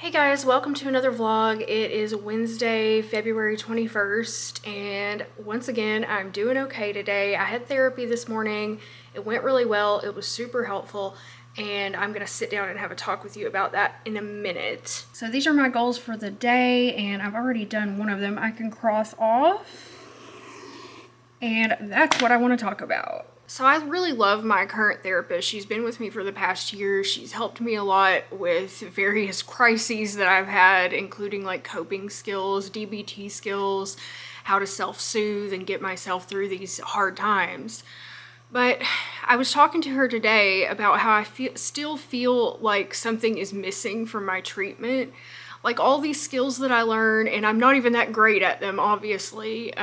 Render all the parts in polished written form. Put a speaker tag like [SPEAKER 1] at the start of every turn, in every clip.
[SPEAKER 1] Hey guys, welcome to another vlog. It is Wednesday, February 21st, and once again, I'm doing okay today. I had therapy this morning. It went really well. It was super helpful, and I'm gonna sit down and have a talk with you about that in a minute. So these are my goals for the day, and I've already done one of them. I can cross off, and that's what I want to talk about. So I really love my current therapist. She's been with me for the past year. She's helped me a lot with various crises that I've had, including like coping skills, DBT skills, how to self-soothe and get myself through these hard times. But I was talking to her today about how I still feel like something is missing from my treatment. Like all these skills that I learn, and I'm not even that great at them, obviously,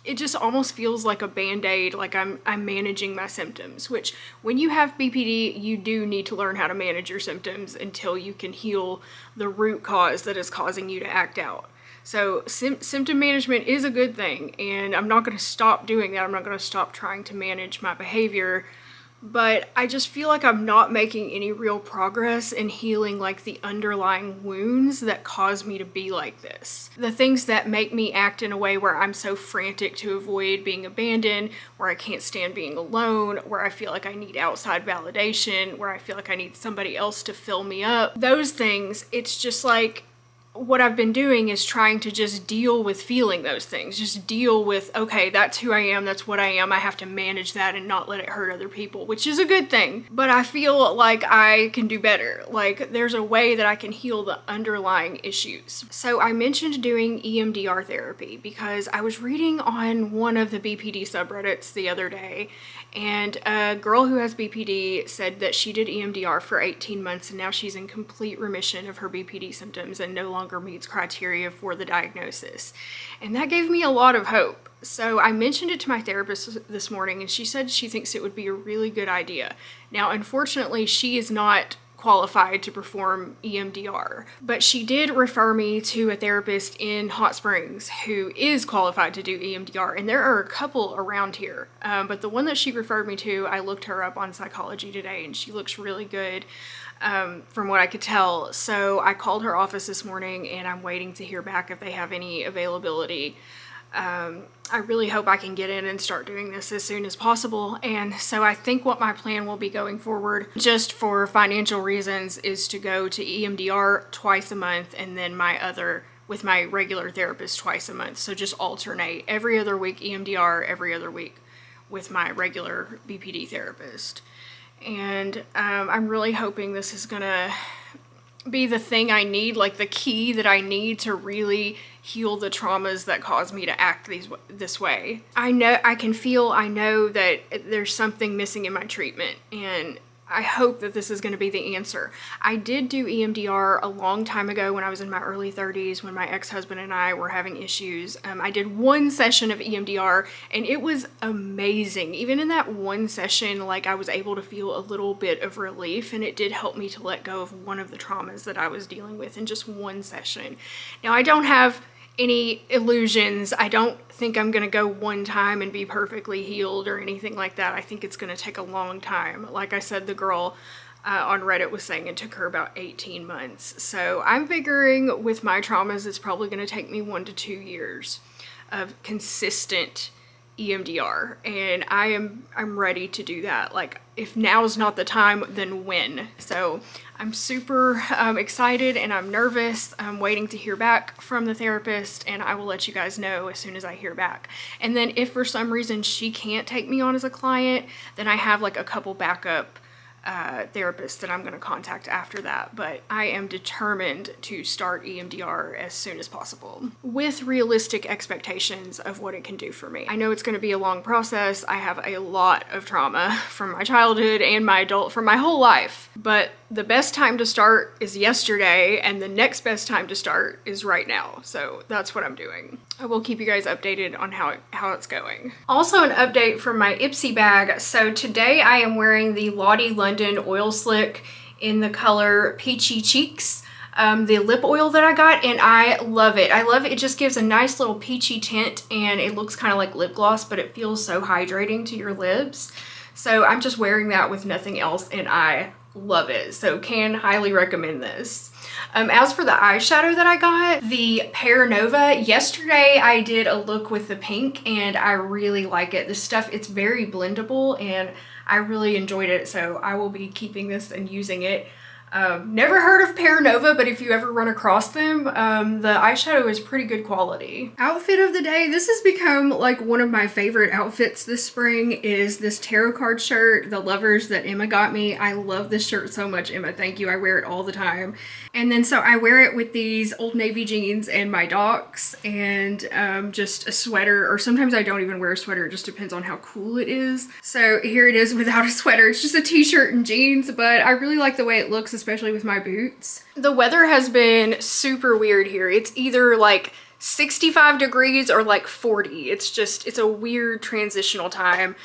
[SPEAKER 1] it just almost feels like a band-aid, like I'm managing my symptoms, which when you have BPD, you do need to learn how to manage your symptoms until you can heal the root cause that is causing you to act out. So symptom management is a good thing, and I'm not going to stop doing that. I'm not going to stop trying to manage my behavior, but I just feel like I'm not making any real progress in healing like the underlying wounds that cause me to be like this. The things that make me act in a way where I'm so frantic to avoid being abandoned, where I can't stand being alone, where I feel like I need outside validation, where I feel like I need somebody else to fill me up. Those things, it's just like what I've been doing is trying to just deal with feeling those things. Just deal with, okay, that's who I am, that's what I am. I have to manage that and not let it hurt other people, which is a good thing. But I feel like I can do better. Like there's a way that I can heal the underlying issues. So I mentioned doing EMDR therapy because I was reading on one of the BPD subreddits the other day, and a girl who has BPD said that she did EMDR for 18 months and now she's in complete remission of her BPD symptoms and no longer meets criteria for the diagnosis. And that gave me a lot of hope. So I mentioned it to my therapist this morning and she said she thinks it would be a really good idea. Now, unfortunately, she is not qualified to perform EMDR, but she did refer me to a therapist in Hot Springs who is qualified to do EMDR, and there are a couple around here, but the one that she referred me to, I looked her up on Psychology Today and she looks really good from what I could tell. So I called her office this morning and I'm waiting to hear back if they have any availability. I really hope I can get in and start doing this as soon as possible. And so I think what my plan will be going forward, just for financial reasons, is to go to EMDR twice a month and then with my regular therapist twice a month. So just alternate every other week EMDR, every other week with my regular BPD therapist. And I'm really hoping this is gonna be the thing I need, like the key that I need to really heal the traumas that cause me to act this way. I know that there's something missing in my treatment, and I hope that this is going to be the answer. I did do EMDR a long time ago when I was in my early 30s, when my ex-husband and I were having issues. I did one session of EMDR and it was amazing. Even in that one session, like I was able to feel a little bit of relief, and it did help me to let go of one of the traumas that I was dealing with in just one session. Now, I don't have any illusions. I don't think I'm gonna go one time and be perfectly healed or anything like that. I think it's gonna take a long time. Like I said, the girl on Reddit was saying it took her about 18 months. So I'm figuring with my traumas, it's probably gonna take me 1 to 2 years of consistent EMDR, and I'm ready to do that. Like, if now's not the time, then when? So I'm super excited and I'm nervous. I'm waiting to hear back from the therapist, and I will let you guys know as soon as I hear back. And then if for some reason she can't take me on as a client, then I have like a couple backup therapists that I'm going to contact after that. But I am determined to start EMDR as soon as possible with realistic expectations of what it can do for me. I know it's going to be a long process. I have a lot of trauma from my childhood and from my whole life, but the best time to start is yesterday, and the next best time to start is right now. So that's what I'm doing. I will keep you guys updated on how it's going. Also, an update from my Ipsy bag. So today I am wearing the Lottie London Oil Slick in the color Peachy Cheeks. The lip oil that I got, and I love it. I love it. It just gives a nice little peachy tint, and it looks kind of like lip gloss, but it feels so hydrating to your lips. So I'm just wearing that with nothing else, and I love it. So can highly recommend this. As for the eyeshadow that I got, the Pear Nova, yesterday I did a look with the pink and I really like it. This stuff, it's very blendable and I really enjoyed it, so I will be keeping this and using it. Never heard of Pear Nova, but if you ever run across them, the eyeshadow is pretty good quality. Outfit of the day. This has become like one of my favorite outfits this spring, is this tarot card shirt, the Lovers that Emma got me. I love this shirt so much, Emma. Thank you. I wear it all the time. And then so I wear it with these Old Navy jeans and my Docs and just a sweater, or sometimes I don't even wear a sweater. It just depends on how cool it is. So here it is without a sweater. It's just a t-shirt and jeans, but I really like the way it looks, especially with my boots. The weather has been super weird here. It's either like 65 degrees or like 40. It's a weird transitional time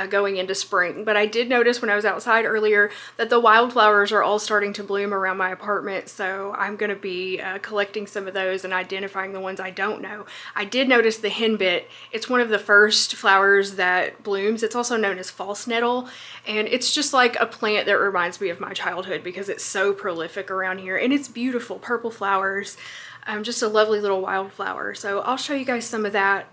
[SPEAKER 1] going into spring. But I did notice when I was outside earlier that the wildflowers are all starting to bloom around my apartment. So I'm going to be collecting some of those and identifying the ones I don't know. I did notice the henbit. It's one of the first flowers that blooms. It's also known as false nettle. And it's just like a plant that reminds me of my childhood because it's so prolific around here. And it's beautiful, purple flowers. Just a lovely little wildflower. So I'll show you guys some of that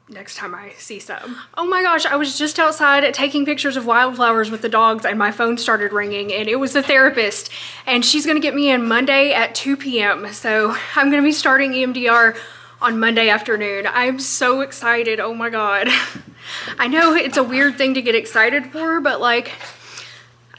[SPEAKER 1] next time I see some. Oh my gosh, I was just outside taking pictures of wildflowers with the dogs and my phone started ringing and it was the therapist and she's gonna get me in Monday at 2 p.m. So I'm gonna be starting EMDR on Monday afternoon. I'm so excited, oh my God. I know it's a weird thing to get excited for, but like,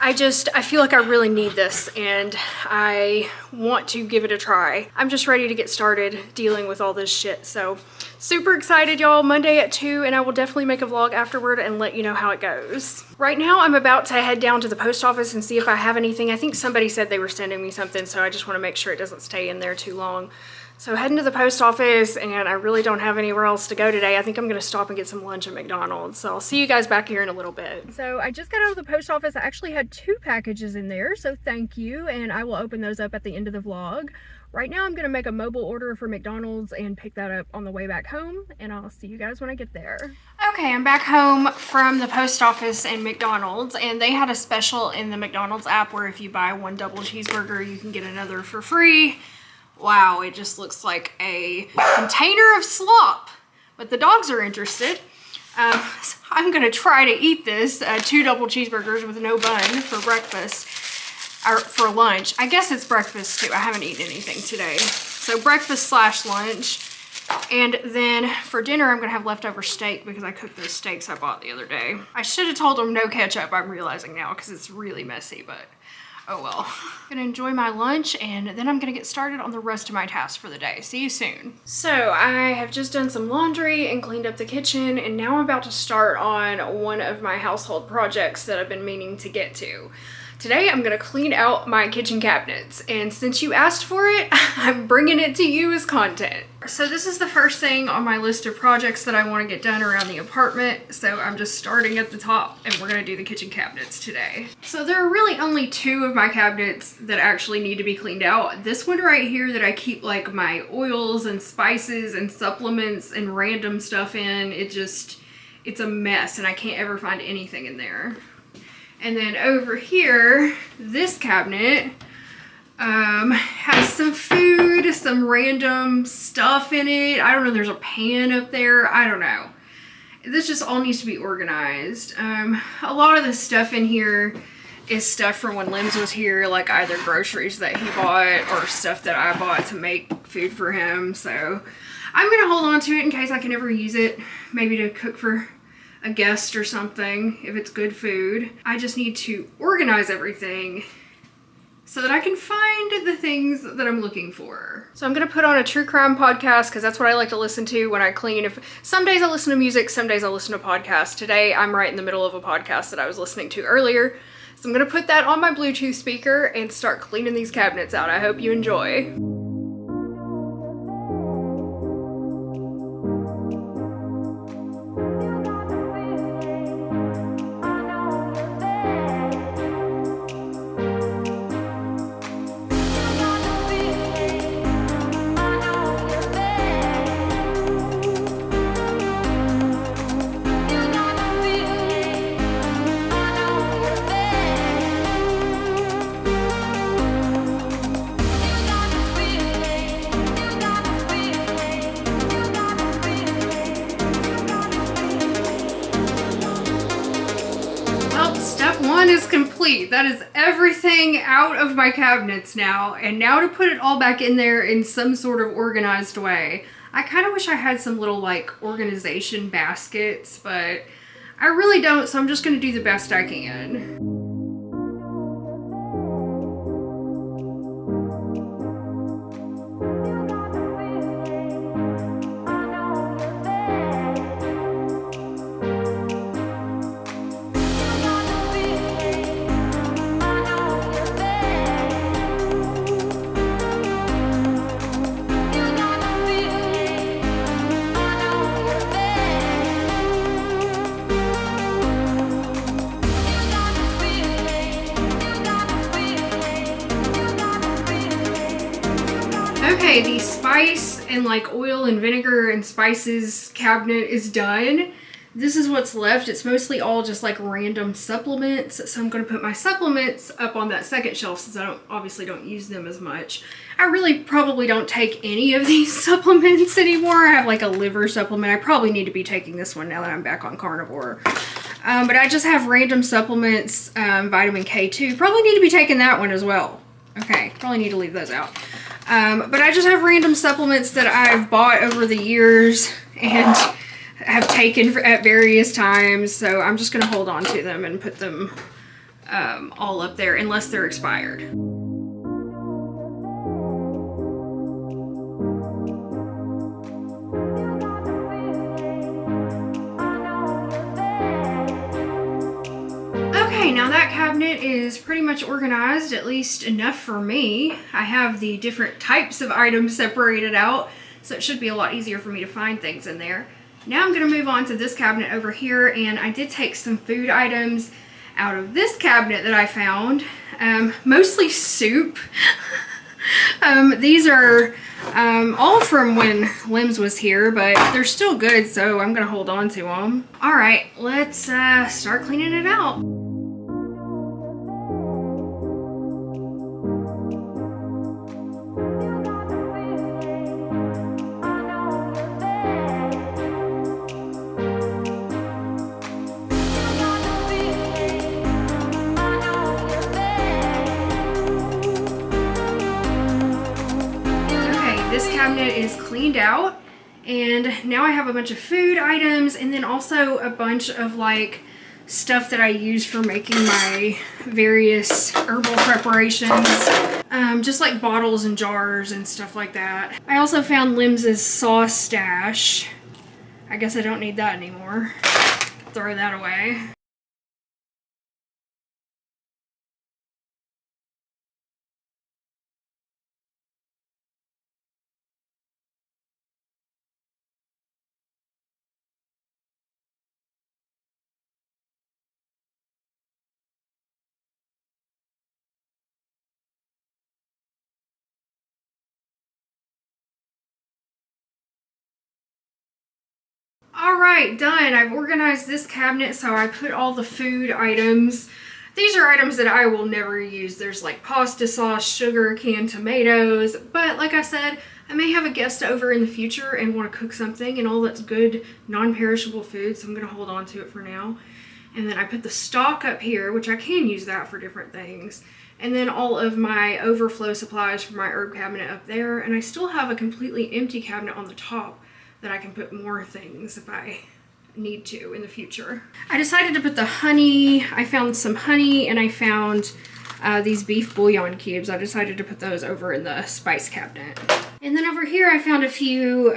[SPEAKER 1] I feel like I really need this and I want to give it a try. I'm just ready to get started dealing with all this shit. So super excited, y'all. Monday at 2, and I will definitely make a vlog afterward and let you know how it goes. Right now I'm about to head down to the post office and see if I have anything. I think somebody said they were sending me something, so I just want to make sure it doesn't stay in there too long. So heading to the post office, and I really don't have anywhere else to go today. I think I'm gonna stop and get some lunch at McDonald's. So I'll see you guys back here in a little bit. So I just got out of the post office. I actually had 2 packages in there, so thank you. And I will open those up at the end of the vlog. Right now I'm gonna make a mobile order for McDonald's and pick that up on the way back home, and I'll see you guys when I get there. Okay, I'm back home from the post office and McDonald's, and they had a special in the McDonald's app where if you buy 1 double cheeseburger, you can get another for free. Wow, it just looks like a container of slop, but the dogs are interested. So I'm gonna try to eat this 2 double cheeseburgers with no bun for breakfast, or for lunch. I guess it's breakfast too. I haven't eaten anything today. So breakfast slash lunch. And then for dinner, I'm gonna have leftover steak because I cooked those steaks I bought the other day. I should have told them no ketchup, I'm realizing now, because it's really messy, but oh well. I'm gonna enjoy my lunch and then I'm gonna get started on the rest of my tasks for the day. See you soon. So I have just done some laundry and cleaned up the kitchen, and now I'm about to start on one of my household projects that I've been meaning to get to. Today I'm gonna clean out my kitchen cabinets, and since you asked for it, I'm bringing it to you as content. So this is the first thing on my list of projects that I want to get done around the apartment. So I'm just starting at the top and we're gonna do the kitchen cabinets today. So there are really only 2 of my cabinets that actually need to be cleaned out. This one right here that I keep like my oils and spices and supplements and random stuff in, it's a mess and I can't ever find anything in there. And then over here, this cabinet has some food, some random stuff in it. I don't know, there's a pan up there. I don't know. This just all needs to be organized. A lot of the stuff in here is stuff from when Limbs was here, like either groceries that he bought or stuff that I bought to make food for him. So I'm gonna hold on to it in case I can ever use it, maybe to cook for a guest or something if it's good food. I just need to organize everything so that I can find the things that I'm looking for. So I'm gonna put on a true crime podcast because that's what I like to listen to when I clean. Some days I listen to music, some days I listen to podcasts. Today I'm right in the middle of a podcast that I was listening to earlier. So I'm gonna put that on my Bluetooth speaker and start cleaning these cabinets out. I hope you enjoy. complete. That is everything out of my cabinets now. And now to put it all back in there in some sort of organized way. I kind of wish I had some little like organization baskets, but I really don't, so I'm just gonna do the best I can. Okay, the spice and like oil and vinegar and spices cabinet is done. This is what's left. It's mostly all just like random supplements. So I'm going to put my supplements up on that second shelf since I obviously don't use them as much. I really probably don't take any of these supplements anymore. I have like a liver supplement. I probably need to be taking this one now that I'm back on carnivore. But I just have random supplements, vitamin K2. Probably need to be taking that one as well. Okay, probably need to leave those out. But I just have random supplements that I've bought over the years and have taken at various times. So I'm just going to hold on to them and put them all up there unless they're expired. Okay, now that cabinet is pretty much organized, at least enough for me. I have the different types of items separated out, so it should be a lot easier for me to find things in there. Now I'm going to move on to this cabinet over here, and I did take some food items out of this cabinet that I found, mostly soup. These are all from when Lims was here, but they're still good, so I'm going to hold on to them. All right, let's start cleaning it out. This cabinet is cleaned out, and now I have a bunch of food items and then also a bunch of like stuff that I use for making my various herbal preparations, just like bottles and jars and stuff like that. I also found Lims's sauce stash. I guess I don't need that anymore. Throw that away. Alright, done. I've organized this cabinet, so I put all the food items. These are items that I will never use. There's like pasta sauce, sugar, canned tomatoes, but like I said, I may have a guest over in the future and want to cook something, and all that's good, non-perishable food, so I'm going to hold on to it for now. And then I put the stock up here, which I can use that for different things. And then all of my overflow supplies for my herb cabinet up there, and I still have a completely empty cabinet on the top that I can put more things if I need to in the future. I decided to put the honey. I found some honey and I found these beef bouillon cubes. I decided to put those over in the spice cabinet. And then over here I found a few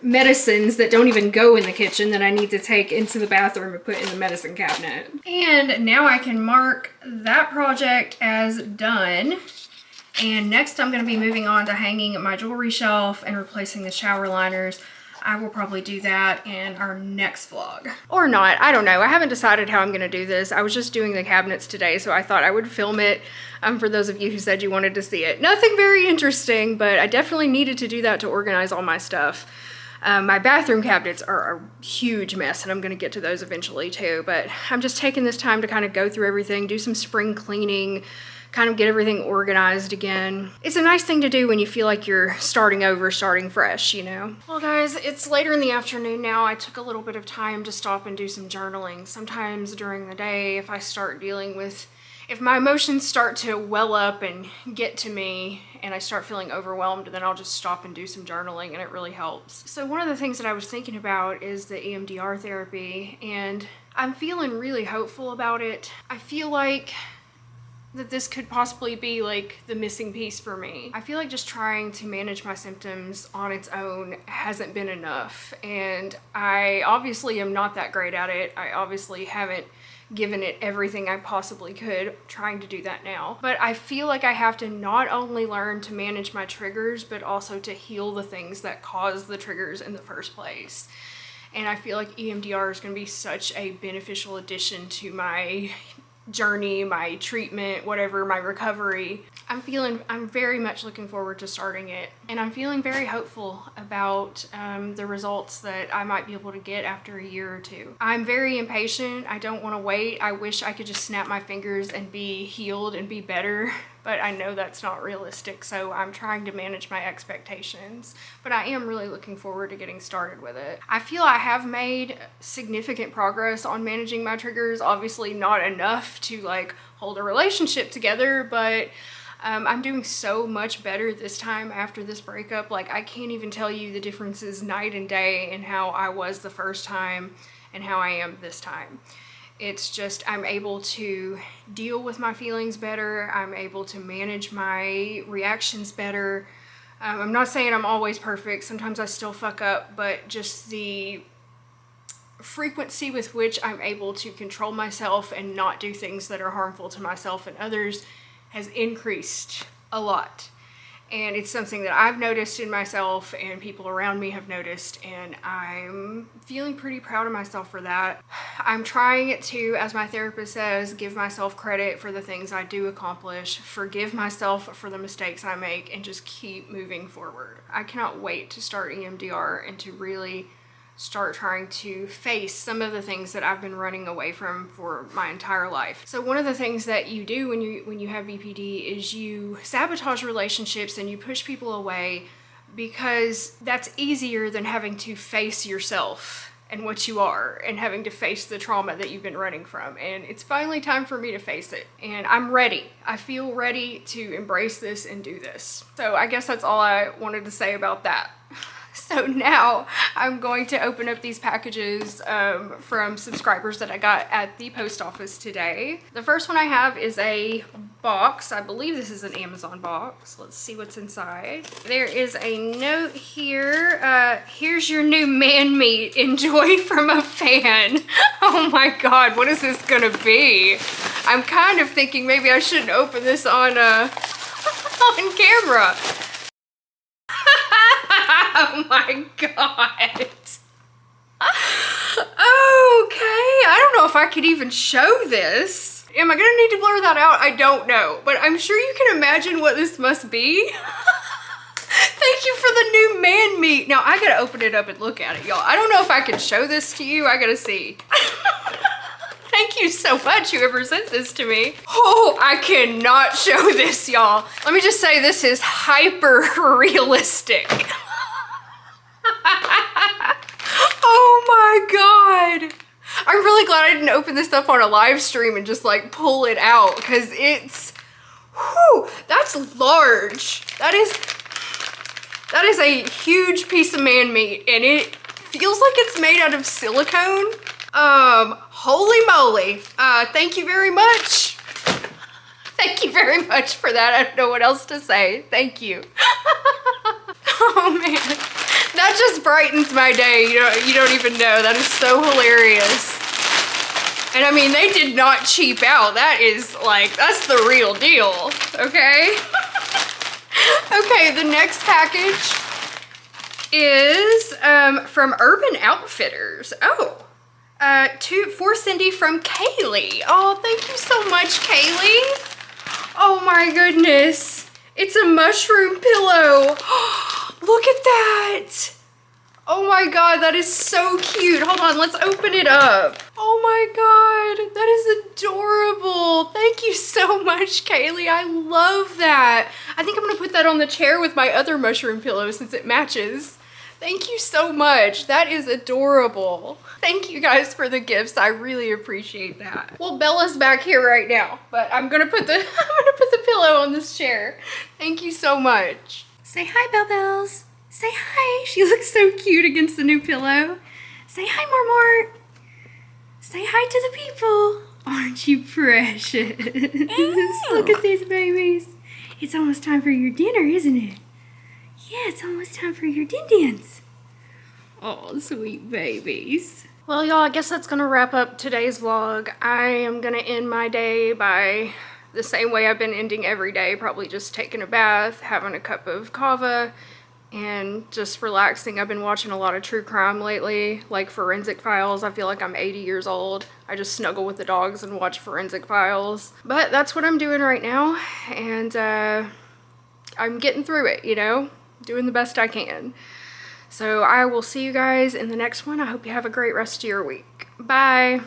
[SPEAKER 1] medicines that don't even go in the kitchen that I need to take into the bathroom and put in the medicine cabinet. And now I can mark that project as done. And next I'm going to be moving on to hanging my jewelry shelf and replacing the shower liners. I will probably do that in our next vlog. Or not, I don't know. I haven't decided how I'm gonna do this. I was just doing the cabinets today, so I thought I would film it for those of you who said you wanted to see it. Nothing very interesting, but I definitely needed to do that to organize all my stuff. My bathroom cabinets are a huge mess, and I'm gonna get to those eventually too, but I'm just taking this time to kind of go through everything, do some spring cleaning, kind of get everything organized again. It's a nice thing to do when you feel like you're starting over, starting fresh, you know? Well guys, it's later in the afternoon now. I took a little bit of time to stop and do some journaling. Sometimes during the day, if I start dealing with if my emotions start to well up and get to me and I start feeling overwhelmed, then I'll just stop and do some journaling, and it really helps. So one of the things that I was thinking about is the EMDR therapy, and I'm feeling really hopeful about it. I feel like that this could possibly be like the missing piece for me. I feel like just trying to manage my symptoms on its own hasn't been enough, and I obviously am not that great at it. I obviously haven't given it everything I possibly could, trying to do that now. But I feel like I have to not only learn to manage my triggers, but also to heal the things that cause the triggers in the first place. And I feel like EMDR is going to be such a beneficial addition to my journey, my treatment, whatever, my recovery. I'm very much looking forward to starting it, and I'm feeling very hopeful about the results that I might be able to get after a year or two. I'm very impatient. I don't want to wait. I wish I could just snap my fingers and be healed and be better, but I know that's not realistic, so I'm trying to manage my expectations. But I am really looking forward to getting started with it. I feel I have made significant progress on managing my triggers. Obviously not enough to like hold a relationship together, but I'm doing so much better this time after this breakup. Like, I can't even tell you the differences night and day in how I was the first time and how I am this time. It's just, I'm able to deal with my feelings better. I'm able to manage my reactions better. I'm not saying I'm always perfect. Sometimes I still fuck up, but just the frequency with which I'm able to control myself and not do things that are harmful to myself and others has increased a lot. And it's something that I've noticed in myself and people around me have noticed, and I'm feeling pretty proud of myself for that. I'm trying to, as my therapist says, give myself credit for the things I do accomplish, forgive myself for the mistakes I make, and just keep moving forward. I cannot wait to start EMDR and to really start trying to face some of the things that I've been running away from for my entire life. So one of the things that you do when you have BPD is you sabotage relationships and you push people away, because that's easier than having to face yourself and what you are and having to face the trauma that you've been running from. And it's finally time for me to face it, and I'm ready. I feel ready to embrace this and do this. So I guess that's all I wanted to say about that. So now I'm going to open up these packages from subscribers that I got at the post office today. The first one I have is a box. I believe this is an Amazon box. Let's see what's inside. There is a note here. Here's your new man meat. Enjoy from a fan. Oh my God, what is this gonna be? I'm kind of thinking maybe I shouldn't open this on on camera. Oh my God. Okay, I don't know if I could even show this. Am I gonna need to blur that out? I don't know, but I'm sure you can imagine what this must be. Thank you for the new man meat. Now I gotta open it up and look at it, y'all. I don't know if I can show this to you. I gotta see. Thank you so much, whoever sent this to me. Oh, I cannot show this, y'all. Let me just say this is hyper realistic. Oh my God. I'm really glad I didn't open this up on a live stream and just like pull it out, because it's, whew, that's large. That is a huge piece of man meat, and it feels like it's made out of silicone. Holy moly. Thank you very much. Thank you very much for that. I don't know what else to say. Thank you. Oh man, that just brightens my day. You don't even know. That is so hilarious. And I mean, they did not cheap out. That is like, that's the real deal, okay? Okay, the next package is from Urban Outfitters. Oh. For Cindy from Kaylee. Oh, thank you so much, Kaylee. Oh my goodness. It's a mushroom pillow. Look at that. Oh my God, that is so cute. Hold on, let's open it up. Oh my God, that is adorable. Thank you so much, Kaylee. I love that. I think I'm gonna put that on the chair with my other mushroom pillow since it matches. Thank you so much. That is adorable. Thank you guys for the gifts. I really appreciate that. Well, Bella's back here right now, but I'm gonna put the pillow on this chair. Thank you so much. Say hi, Belle Bells. Say hi. She looks so cute against the new pillow. Say hi, Marmort. Say hi to the people. Aren't you precious? Look at these babies. It's almost time for your dinner, isn't it? Yeah, it's almost time for your din-dins. Oh, sweet babies. Well, y'all, I guess that's gonna wrap up today's vlog. I am gonna end my day by the same way I've been ending every day, probably just taking a bath, having a cup of kava, and just relaxing. I've been watching a lot of true crime lately, like Forensic Files. I feel like I'm 80 years old. I just snuggle with the dogs and watch Forensic Files. But that's what I'm doing right now, and I'm getting through it, you know? Doing the best I can. So I will see you guys in the next one. I hope you have a great rest of your week. Bye.